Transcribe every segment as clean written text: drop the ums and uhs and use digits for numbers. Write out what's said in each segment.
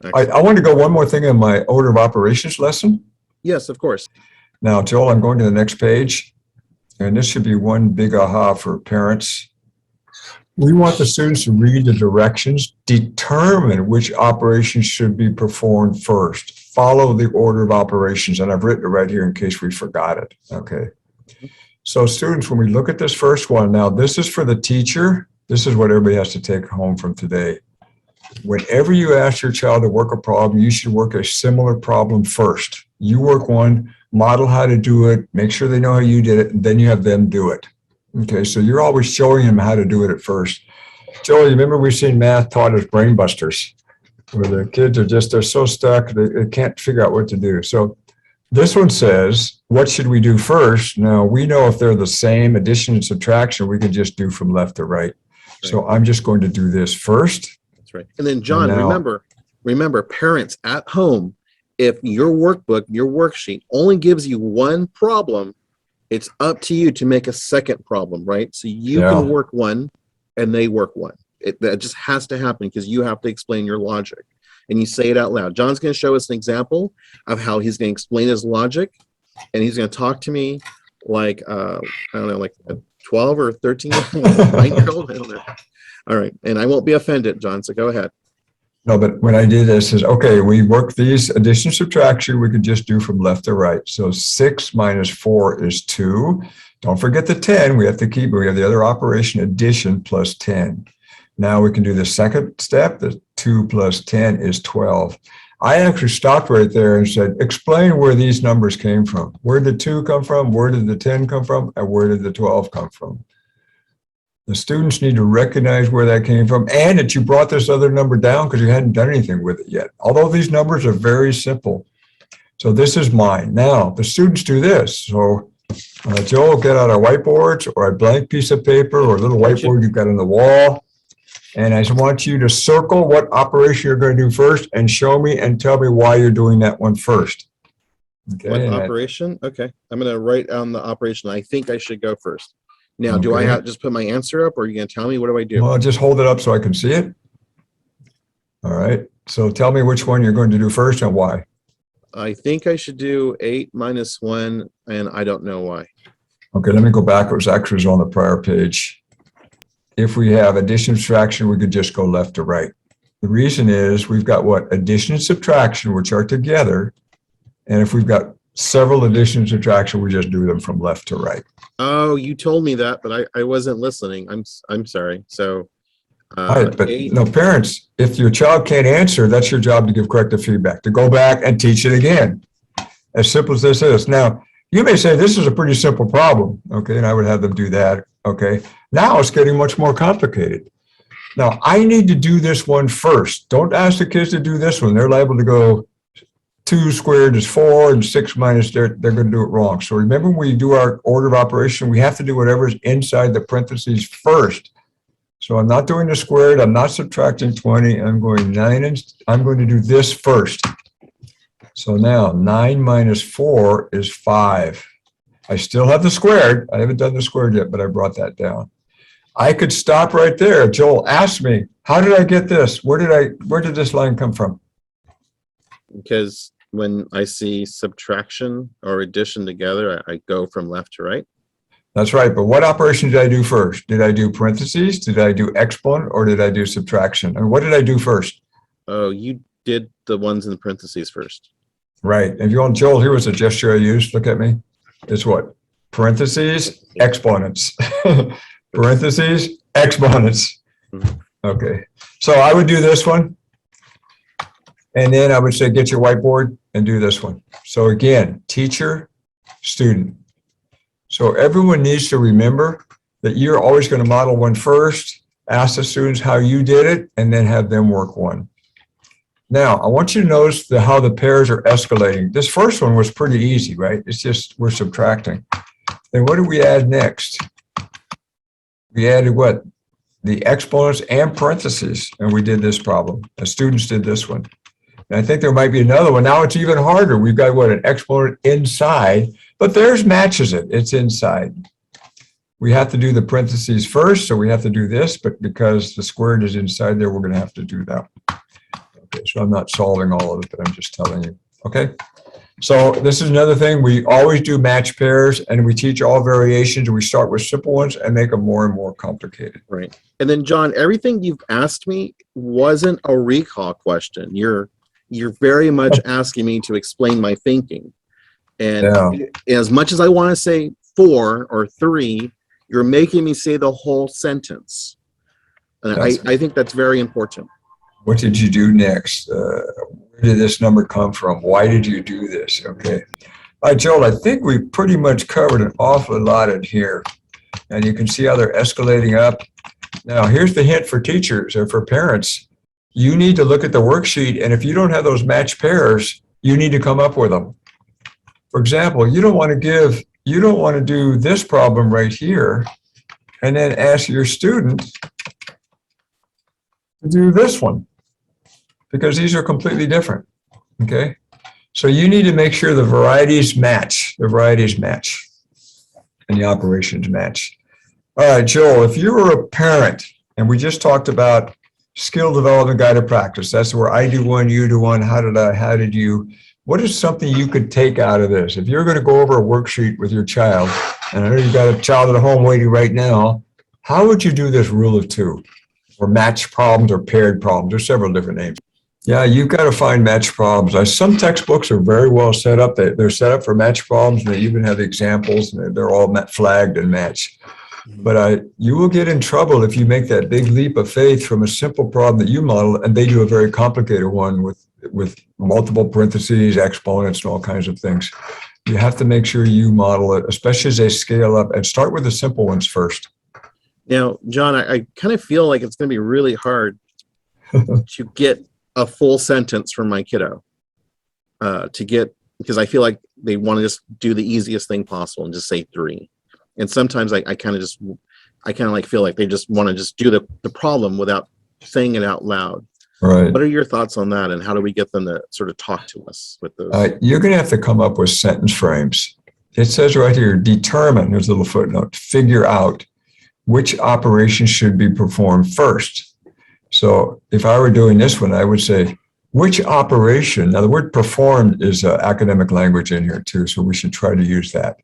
Excellent. I want to go one more thing in my order of operations lesson. Yes, of course. Now, Joel, I'm going to the next page, and this should be one big aha for parents. We want the students to read the directions, determine which operations should be performed first, follow the order of operations, and I've written it right here in case we forgot it, okay? So students, when we look at this first one, now this is for the teacher. This is what everybody has to take home from today. Whenever you ask your child to work a problem, you should work a similar problem first. You work one, model how to do it, make sure they know how you did it, and then you have them do it. Okay, so you're always showing them how to do it at first. Joel, you remember we've seen math taught as brain busters, where the kids are just, they're so stuck, they can't figure out what to do. So this one says, what should we do first? Now, we know if they're the same, addition and subtraction, we can just do from left to right. So I'm just going to do this first. That's right. And then, John, remember, parents at home, if your workbook, your worksheet only gives you one problem, it's up to you to make a second problem, right? So you can work one and they work one. That just has to happen because you have to explain your logic. And you say it out loud. John's going to show us an example of how he's going to explain his logic. And he's going to talk to me like, I don't know, like a 12 or 13 9-year-old. I don't know. All right. And I won't be offended, John. So go ahead. No, but when I did this is, okay, we work these addition, subtraction, we could just do from left to right. So 6 minus 4 is 2. Don't forget the 10. We have to keep, we have the other operation, addition plus 10. Now we can do the second step. The 2 plus 10 is 12. I actually stopped right there and said, explain where these numbers came from. Where did 2 come from? Where did the 10 come from? And where did the 12 come from? The students need to recognize where that came from and that you brought this other number down because you hadn't done anything with it yet. Although these numbers are very simple. So this is mine. Now, the students do this. So Joe, get out our whiteboards or a blank piece of paper or a little whiteboard you've got on the wall. And I just want you to circle what operation you're going to do first and show me and tell me why you're doing that one first. Okay. What operation? Okay. I'm going to write down the operation. I think I should go first. Now, do I have just put my answer up or are you going to tell me? What do I do? Well, just hold it up so I can see it. All right. So tell me which one you're going to do first and why. I think I should do 8 minus 1, and I don't know why. Okay, let me go backwards. Actually, it's on the prior page. If we have addition, subtraction, we could just go left to right. The reason is we've got what? Addition and subtraction, which are together. And if we've got several addition and subtraction, we just do them from left to right. Oh, you told me that, but I wasn't listening. I'm sorry. So, right, but no, parents, if your child can't answer, that's your job to give corrective feedback, to go back and teach it again. As simple as this is. Now, you may say this is a pretty simple problem, okay, and I would have them do that, okay. Now it's getting much more complicated. Now, I need to do this one first. Don't ask the kids to do this one. They're liable to go 2 squared is 4 and 6 minus, they're going to do it wrong. So remember, when we do our order of operation, we have to do whatever's inside the parentheses first. So I'm not doing the squared, I'm not subtracting 20, I'm going 9 and I'm going to do this first. So now 9 minus 4 is 5. I still have the squared. I haven't done the squared yet, but I brought that down. I could stop right there. Joel asked me, how did I get this? Where did this line come from? Because when I see subtraction or addition together, I go from left to right. That's right. But what operation did I do first? Did I do parentheses? Did I do exponent? Or did I do subtraction? And what did I do first? Oh, you did the ones in the parentheses first. Right. If you want, Joel, here was a gesture I used. Look at me. It's what? Parentheses, exponents. Parentheses, exponents. Okay. So I would do this one. And then I would say, get your whiteboard and do this one. So again, teacher, student. So everyone needs to remember that you're always going to model one first, ask the students how you did it, and then have them work one. Now, I want you to notice how the pairs are escalating. This first one was pretty easy, right? It's just we're subtracting. Then what did we add next? We added what? The exponents and parentheses, and we did this problem. The students did this one. And I think there might be another one. Now it's even harder. We've got what? An exponent inside, but theirs matches it. It's inside. We have to do the parentheses first, so we have to do this, but because the squared is inside there, we're going to have to do that. Okay, so I'm not solving all of it, but I'm just telling you. Okay. So this is another thing. We always do match pairs, and we teach all variations. We start with simple ones and make them more and more complicated. Right. And then, John, everything you've asked me wasn't a recall question. You're very much asking me to explain my thinking. And as much as I want to say 4 or 3, you're making me say the whole sentence. And I think that's very important. What did you do next? Where did this number come from? Why did you do this? Okay. All right, Joel, I think we pretty much covered an awful lot in here. And you can see how they're escalating up. Now, here's the hint for teachers or for parents. You need to look at the worksheet, and if you don't have those match pairs, you need to come up with them. For example, you don't want to do this problem right here and then ask your student to do this one, because these are completely different. Okay. So you need to make sure the varieties match, and the operations match. All right, Joel, if you were a parent, and we just talked about skill development guided practice, that's where I do one, you do one, how did you, what is something you could take out of this? If you're going to go over a worksheet with your child, and I know you've got a child at home waiting right now, how would you do this rule of 2? Or match problems or paired problems? There's several different names. Yeah, you've got to find match problems. Some textbooks are very well set up. They're set up for match problems, and they even have examples, and they're all flagged and match. But you will get in trouble if you make that big leap of faith from a simple problem that you model, and they do a very complicated one with multiple parentheses, exponents, and all kinds of things. You have to make sure you model it, especially as they scale up, and start with the simple ones first. Now, John, I kind of feel like it's going to be really hard to get a full sentence from my kiddo because I feel like they want to just do the easiest thing possible and just say 3. And sometimes I kind of feel like they just want to just do the problem without saying it out loud. Right. What are your thoughts on that, and how do we get them to sort of talk to us with those? You're going to have to come up with sentence frames. It says right here, determine, there's a little footnote, figure out which operation should be performed first. So if I were doing this one, I would say, which operation, now the word performed is academic language in here too, so we should try to use that.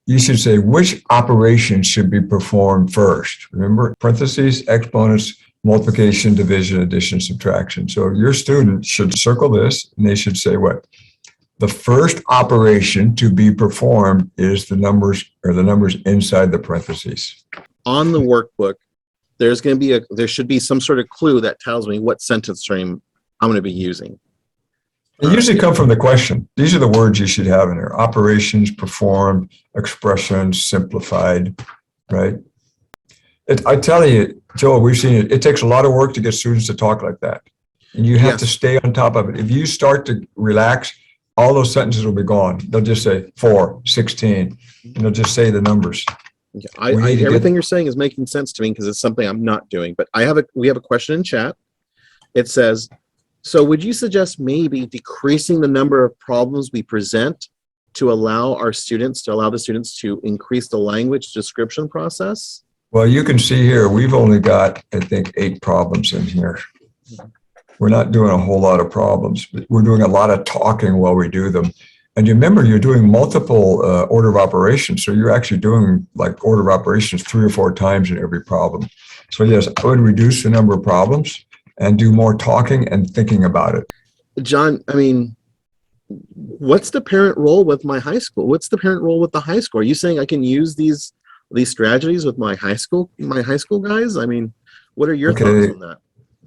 You should say, which operation should be performed first? Remember, parentheses, exponents, multiplication, division, addition, subtraction. So your student should circle this, and they should say what? The first operation to be performed is the numbers inside the parentheses. On the workbook, there should be some sort of clue that tells me what sentence stream I'm going to be using. They usually come from the question. These are the words you should have in there: operations, performed, expressions, simplified, right? I tell you, Joel, we've seen it. It takes a lot of work to get students to talk like that. And you have to stay on top of it. If you start to relax, all those sentences will be gone. They'll just say 4, 16, and they'll just say the numbers. Everything you're saying is making sense to me because it's something I'm not doing. But we have a question in chat. It says, so would you suggest maybe decreasing the number of problems we present to allow the students to increase the language description process? Well, you can see here, we've only got, I think, 8 problems in here. We're not doing a whole lot of problems, but we're doing a lot of talking while we do them. And you remember, you're doing multiple order of operations. So you're actually doing like order of operations 3 or 4 times in every problem. So yes, I would reduce the number of problems and do more talking and thinking about it. John, I mean, what's the parent role with my high school? What's the parent role with the high school? Are you saying I can use these strategies with my high school guys? I mean, what are your thoughts on that?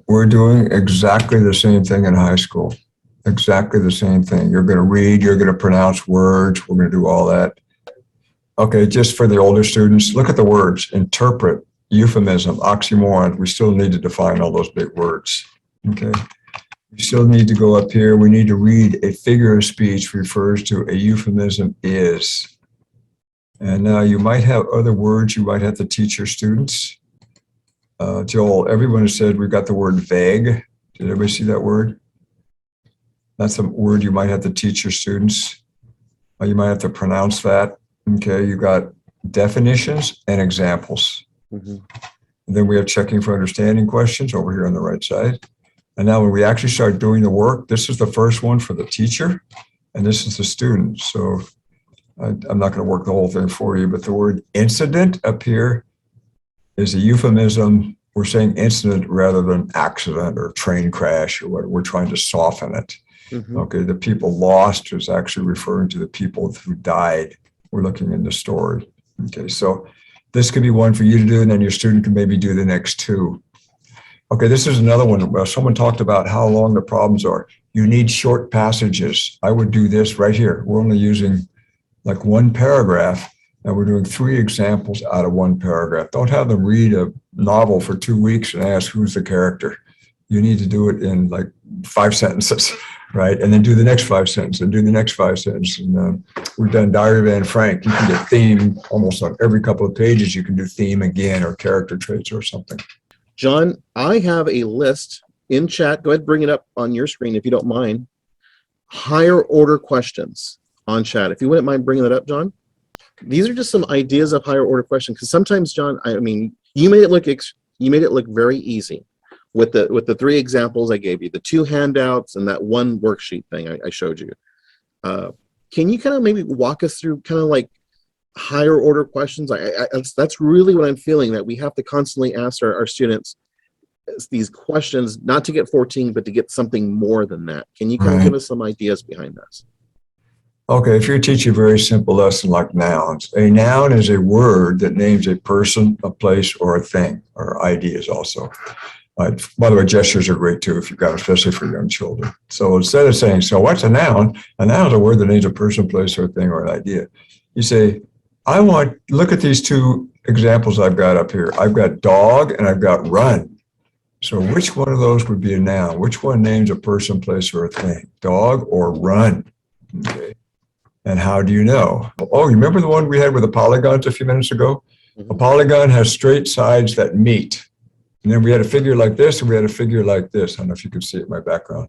We're doing exactly the same thing in high school. Exactly the same thing. You're going to read, you're going to pronounce words. We're going to do all that. Okay, just for the older students, look at the words: interpret, euphemism, oxymoron. We still need to define all those big words. Okay. We still need to go up here. We need to read a figure of speech refers to a euphemism is. And now you might have other words you might have to teach your students. Joel, everyone has said we've got the word vague. Did everybody see that word? That's a word you might have to teach your students. You might have to pronounce that. Okay, you got definitions and examples. Mm-hmm. And then we have checking for understanding questions over here on the right side. And now when we actually start doing the work, this is the first one for the teacher, and this is the student. So I'm not going to work the whole thing for you, but the word incident up here is a euphemism. We're saying incident rather than accident or train crash or what. We're trying to soften it. Okay, the people lost is actually referring to the people who died. We're looking in the story. Okay, so this could be one for you to do, and then your student can maybe do the next two. Okay, this is another one where someone talked about how long the problems are. You need short passages. I would do this right here. We're only using like one paragraph, and we're doing 3 examples out of 1 paragraph. Don't have them read a novel for 2 weeks and ask who's the character. You need to do it in like 5 sentences, right? And then do the next 5 sentences and do the next 5 sentences. And we've done Diary of Anne Frank. You can get theme almost on every couple of pages. You can do theme again or character traits or something. John, I have a list in chat. Go ahead and bring it up on your screen if you don't mind. Higher order questions on chat. If you wouldn't mind bringing that up, John. These are just some ideas of higher order questions, because sometimes, John, I mean, you made it look very easy with the 3 examples I gave you, the 2 handouts and that 1 worksheet thing I showed you. Can you kind of maybe walk us through kind of like higher order questions? That's really what I'm feeling, that we have to constantly ask our students these questions, not to get 14, but to get something more than that. Can you kind of give us some ideas behind this? Okay, if you're teaching a very simple lesson like nouns, a noun is a word that names a person, a place, or a thing, or ideas also. By the way, gestures are great too if you've got, especially for young children. So instead of saying, so what's a noun? A noun is a word that names a person, place, or a thing, or an idea. You say, look at these 2 examples I've got up here. I've got dog and I've got run. So which one of those would be a noun? Which one names a person, place, or a thing? Dog or run? Okay. And how do you know? Oh, you remember the one we had with the polygons a few minutes ago? A polygon has straight sides that meet. And then we had a figure like this, and we had a figure like this. I don't know if you can see it in my background.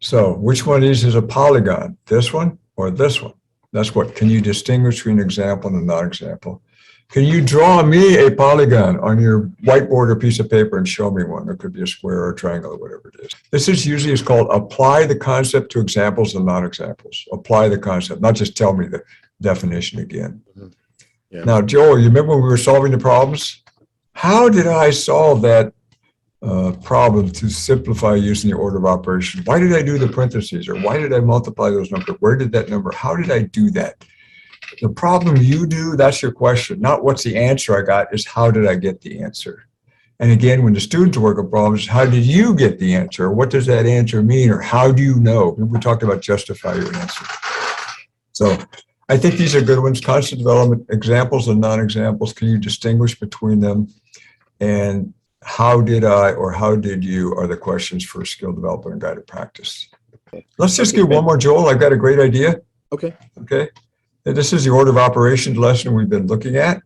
So which one of these is a polygon? This one or this one? That's what, can you distinguish between an example and a non-example? Can you draw me a polygon on your whiteboard or piece of paper and show me one? It could be a square or a triangle or whatever it is. This is usually called apply the concept to examples and non-examples. Apply the concept, not just tell me the definition again. Yeah. Now, Joel, you remember when we were solving the problems? How did I solve that problem to simplify using the order of operations? Why did I do the parentheses, or why did I multiply those numbers? Where did that number, how did I do that? The problem you do, that's your question. Not what's the answer I got, is how did I get the answer? And again, when the students work on problems, how did you get the answer? What does that answer mean? Or how do you know? We talked about justify your answer. So I think these are good ones. Constant development, examples and non-examples. Can you distinguish between them? And how did I or how did you are the questions for skill development and guided practice. Let's just get one more, Joel. I've got a great idea. Okay. Okay. And this is the order of operations lesson we've been looking at.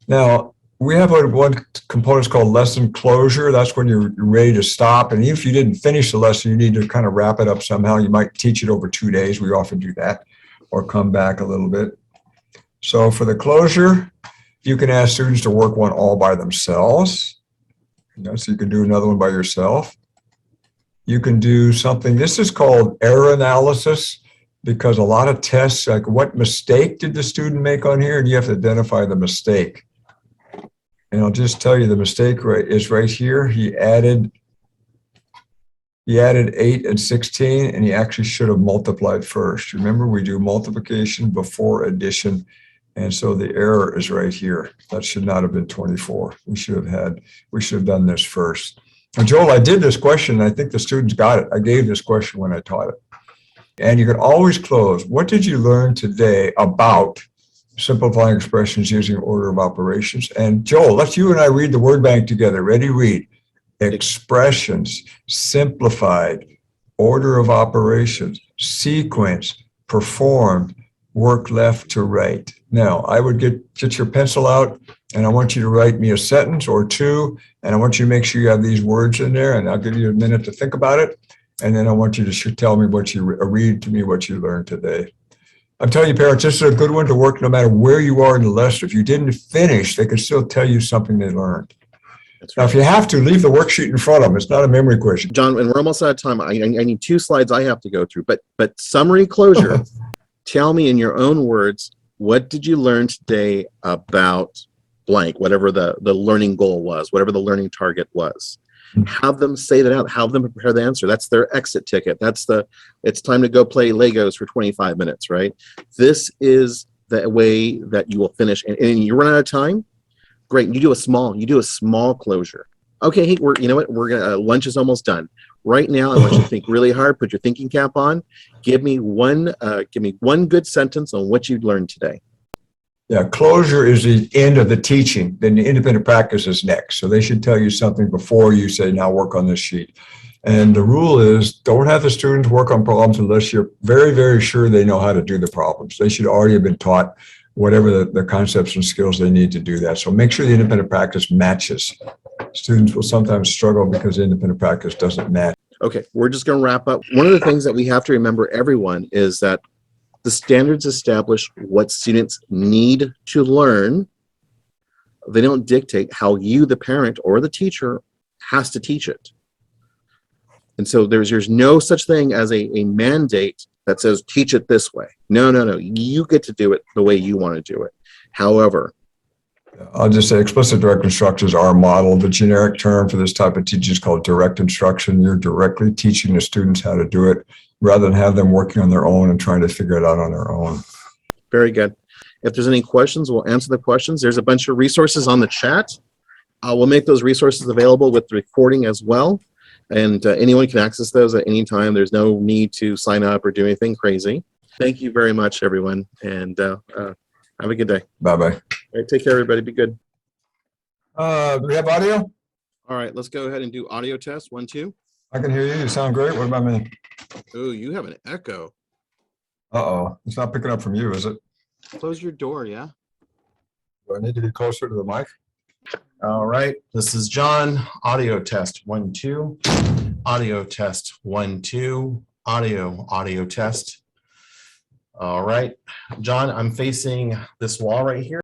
Now, we have one component called lesson closure. That's when you're ready to stop. And even if you didn't finish the lesson, you need to kind of wrap it up somehow. You might teach it over 2 days. We often do that, or come back a little bit. So for the closure, you can ask students to work one all by themselves. So you can do another one by yourself. You can do something, this is called error analysis, because a lot of tests, like what mistake did the student make on here? And you have to identify the mistake. And I'll just tell you the mistake is right here. He added 8 and 16, and he actually should have multiplied first. Remember, we do multiplication before addition. And so the error is right here. That should not have been 24. We should have done this first. And Joel, I did this question, and I think the students got it. I gave this question when I taught it. And you can always close. What did you learn today about simplifying expressions using order of operations? And Joel, let's you and I read the word bank together. Ready? Read. Expressions, simplified, order of operations, sequence, performed, work left to right. Now, I would get your pencil out, and I want you to write me a sentence or 2, and I want you to make sure you have these words in there, and I'll give you a minute to think about it. And then I want you to tell me read to me what you learned today. I'm telling you, parents, this is a good one to work no matter where you are in the lesson. If you didn't finish, they can still tell you something they learned. That's Now, right. if you have to, leave the worksheet in front of them. It's not a memory question. John, and we're almost out of time. I need 2 slides I have to go through, but summary closure. Tell me in your own words, what did you learn today about blank, whatever the learning goal was, whatever the learning target was. Have them say that out, have them prepare the answer. That's their exit ticket. It's time to go play Legos for 25 minutes, right? This is the way that you will finish. And you run out of time, great. You do a small closure. Okay, hey, you know what? We're gonna lunch is almost done. Right now, I want you to think really hard. Put your thinking cap on. Give me one good sentence on what you learned today. Yeah, closure is the end of the teaching. Then the independent practice is next. So they should tell you something before you say, now work on this sheet. And the rule is don't have the students work on problems unless you're very, very sure they know how to do the problems. They should already have been taught whatever the concepts and skills they need to do that. So make sure the independent practice matches. Students will sometimes struggle because the independent practice doesn't match. Okay, we're just going to wrap up. One of the things that we have to remember, everyone, is that the standards establish what students need to learn. They don't dictate how you, the parent or the teacher, has to teach it. And so there's no such thing as a mandate that says teach it this way. No. You get to do it the way you want to do it. However, I'll just say explicit direct instructions are a model. The generic term for this type of teaching is called direct instruction. You're directly teaching the students how to do it rather than have them working on their own and trying to figure it out on their own. Very good. If there's any questions, we'll answer the questions. There's a bunch of resources on the chat. We'll make those resources available with the recording as well. And anyone can access those at any time. There's no need to sign up or do anything crazy. Thank you very much, everyone. And have a good day. Bye-bye. All right, take care, everybody. Be good. Do we have audio? All right, let's go ahead and do audio test. 1, 2. I can hear you. You sound great. What about me? Oh, you have an echo. Uh-oh. It's not picking up from you, is it? Close your door, yeah? Do I need to get closer to the mic? All right, this is John. Audio test 1, 2. Audio test 1, 2. Audio test. All right, John, I'm facing this wall right here.